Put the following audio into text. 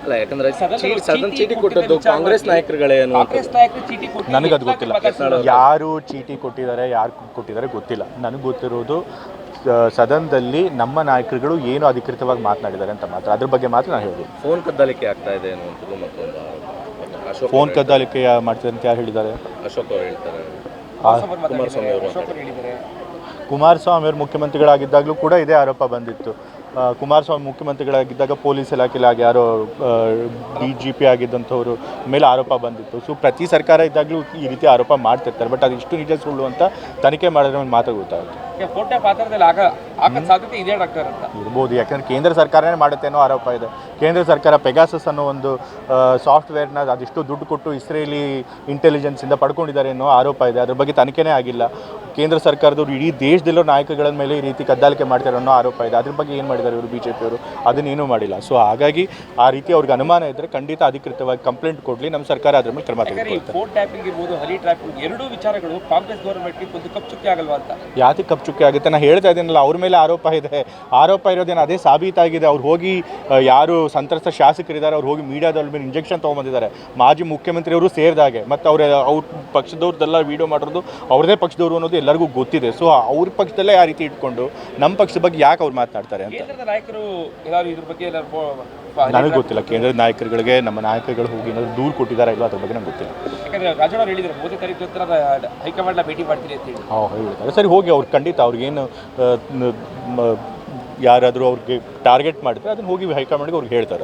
ಅಲ್ಲ, ಯಾಕಂದ್ರೆ ಸದನ ಚೀಟಿ ಕೊಟ್ಟದ್ದು ಕಾಂಗ್ರೆಸ್ ನಾಯಕರುಗಳೇನು ನನಗದು ಗೊತ್ತಿಲ್ಲ. ಯಾರು ಚೀಟಿ ಕೊಟ್ಟಿದ್ದಾರೆ, ಯಾರು ಕೊಟ್ಟಿದ್ದಾರೆ ಗೊತ್ತಿಲ್ಲ. ನನಗೆ ಗೊತ್ತಿರೋದು ಸದನದಲ್ಲಿ ನಮ್ಮ ನಾಯಕರುಗಳು ಏನು ಅಧಿಕೃತವಾಗಿ ಮಾತನಾಡಿದ್ದಾರೆ ಅಂತ ಮಾತ್ರ, ಅದ್ರ ಬಗ್ಗೆ ಮಾತ್ರ ನಾನು ಹೇಳೋದು. ಫೋನ್ ಕದ್ದಾಲಿಕೆ ಆಗ್ತಾ ಇದೆ ಅನ್ನುವಂಥದ್ದು ಮತ್ತೊಂದು ಫೋನ್ ಕದ್ದಾಲಿಕೆ ಮಾಡ್ತಿದೆ ಅಂತ ಯಾರು ಹೇಳಿದ್ದಾರೆ? ಅಶೋಕ್ ಅವರು ಹೇಳ್ತಾರೆ, ಕುಮಾರಸ್ವಾಮಿ ಅವರು ಮುಖ್ಯಮಂತ್ರಿಗಳಾಗಿದ್ದಾಗಲೂ ಕೂಡ ಇದೇ ಆರೋಪ ಬಂದಿತ್ತು. ಕುಮಾರಸ್ವಾಮಿ ಮುಖ್ಯಮಂತ್ರಿಗಳಾಗಿದ್ದಾಗ ಪೊಲೀಸ್ ಇಲಾಖೆಯಲ್ಲಿ ಯಾರೋ DGP ಆಗಿದ್ದಂಥವ್ರು ಮೇಲೆ ಆರೋಪ ಬಂದಿತ್ತು. ಸೊ ಪ್ರತಿ ಸರ್ಕಾರ ಇದ್ದಾಗಲೂ ಈ ರೀತಿ ಆರೋಪ ಮಾಡ್ತಿರ್ತಾರೆ. ಬಟ್ ಅದು ಇಷ್ಟು ನಿಜ ಸುಳ್ಳು ಅಂತ ತನಿಖೆ ಮಾಡಿದ್ರೆ ಒಂದು ಮಾತು ಗೊತ್ತಾಗುತ್ತೆ. ಇರ್ಬೋದು, ಯಾಕಂದರೆ ಕೇಂದ್ರ ಸರ್ಕಾರನೇ ಮಾಡುತ್ತೆ ಅನ್ನೋ ಆರೋಪ ಇದೆ. ಕೇಂದ್ರ ಸರ್ಕಾರ ಪೆಗಾಸಸ್ ಅನ್ನೋ ಒಂದು ಸಾಫ್ಟ್ವೇರ್ನ ಅದೆಷ್ಟು ದುಡ್ಡು ಕೊಟ್ಟು ಇಸ್ರೇಲಿ ಇಂಟೆಲಿಜೆನ್ಸಿಂದ ಪಡ್ಕೊಂಡಿದ್ದಾರೆ ಅನ್ನೋ ಆರೋಪ ಇದೆ. ಅದ್ರ ಬಗ್ಗೆ ತನಿಖೆನೇ ಆಗಿಲ್ಲ. ಕೇಂದ್ರ ಸರ್ಕಾರದವರು ಇಡೀ ದೇಶದಲ್ಲಿರೋ ನಾಯಕಗಳ ಮೇಲೆ ಈ ರೀತಿ ಕದ್ದಾಲಿಕೆ ಮಾಡ್ತಾರೆ ಅನ್ನೋ ಆರೋಪ ಇದೆ. ಅದ್ರ ಬಗ್ಗೆ ಏನು ಮಾಡಿದ್ದಾರೆ ಇವರು BJP ಅವರು? ಅದನ್ನೇನೂ ಮಾಡಿಲ್ಲ. ಸೊ ಹಾಗಾಗಿ ಆ ರೀತಿ ಅವ್ರಿಗೆ ಅನುಮಾನ ಇದ್ದರೆ ಖಂಡಿತ ಅಧಿಕೃತವಾಗಿ ಕಂಪ್ಲೇಂಟ್ ಕೊಡಲಿ, ನಮ್ಮ ಸರ್ಕಾರ ಅದ್ರ ಮೇಲೆ ಕ್ರಮ ತೆಗೆದುಕೊಳ್ತಾರೆ. ಫೋನ್ ಟ್ಯಾಪಿಂಗ್ ಇರ್ಬೋದು, ಹನಿ ಟ್ಯಾಪಿಂಗ್ ಎರಡೂ ವಿಚಾರಗಳು ಕಾಂಗ್ರೆಸ್ ಗೌರ್ಮೆಂಟ್ಗೆ ಒಂದು ಕಪ್ಚುಕ್ಕಿ ಆಗಲ್ವಾ ಅಂತ. ಯಾಕೆ ಕಪ್ಚುಕ್ಕಿ ಆಗುತ್ತೆ? ನಾನು ಹೇಳ್ತಾ ಇದ್ದೀನಲ್ಲ, ಅವ್ರ ಮೇಲೆ ಆರೋಪ ಇದೆ. ಆರೋಪ ಇರೋದೇನು ಅದೇ ಸಾಬೀತಾಗಿದೆ. ಅವ್ರು ಹೋಗಿ ಯಾರು ಸಂತ್ರಸ್ತ ಶಾಸಕರಿದ್ದಾರೆ ಅವ್ರು ಹೋಗಿ ಮೀಡಿಯಾದವ್ರ ಮೇಲೆ ಇಂಜೆಕ್ಷನ್ ತೊಗೊಂಬಂದಿದ್ದಾರೆ, ಮಾಜಿ ಮುಖ್ಯಮಂತ್ರಿಯವರು ಸೇರಿದಾಗೆ. ಮತ್ತು ಅವ್ರ ಪಕ್ಷದವ್ರದ್ದೆಲ್ಲ ವೀಡಿಯೋ ಮಾಡಿರೋದು ಅವ್ರದೇ ಪಕ್ಷದವರು ಅನ್ನೋದು ಎಲ್ಲರಿಗೂ ಗೊತ್ತಿದೆ. ಸೊ ಅವ್ರ ಪಕ್ಷದಲ್ಲೇ ಆ ರೀತಿ ಇಟ್ಕೊಂಡು ನಮ್ಮ ಪಕ್ಷದ ಬಗ್ಗೆ ಯಾಕೆ ಅವ್ರು ಮಾತನಾಡ್ತಾರೆ ಅಂತ ನನಗೆ ಗೊತ್ತಿಲ್ಲ. ಕೇಂದ್ರದ ನಾಯಕರುಗಳಿಗೆ ನಮ್ಮ ನಾಯಕರುಗಳು ಹೋಗಿ ಏನಾದರೂ ದೂರು ಕೊಟ್ಟಿದ್ದಾರೆ ಇಲ್ಲೋ ಅದ್ರ ಬಗ್ಗೆ ನಂಗೆ ಗೊತ್ತಿಲ್ಲ. ಹೇಳಿದ್ದಾರೆ. ಸರಿ, ಹೋಗಿ ಅವ್ರು ಖಂಡಿತ ಅವ್ರಿಗೇನು ಯಾರಾದರೂ ಅವ್ರಿಗೆ ಟಾರ್ಗೆಟ್ ಮಾಡಿದ್ರೆ ಅದನ್ನು ಹೋಗಿ ಹೈಕಮಾಂಡ್ಗೆ ಅವ್ರಿಗೆ ಹೇಳ್ತಾರೆ.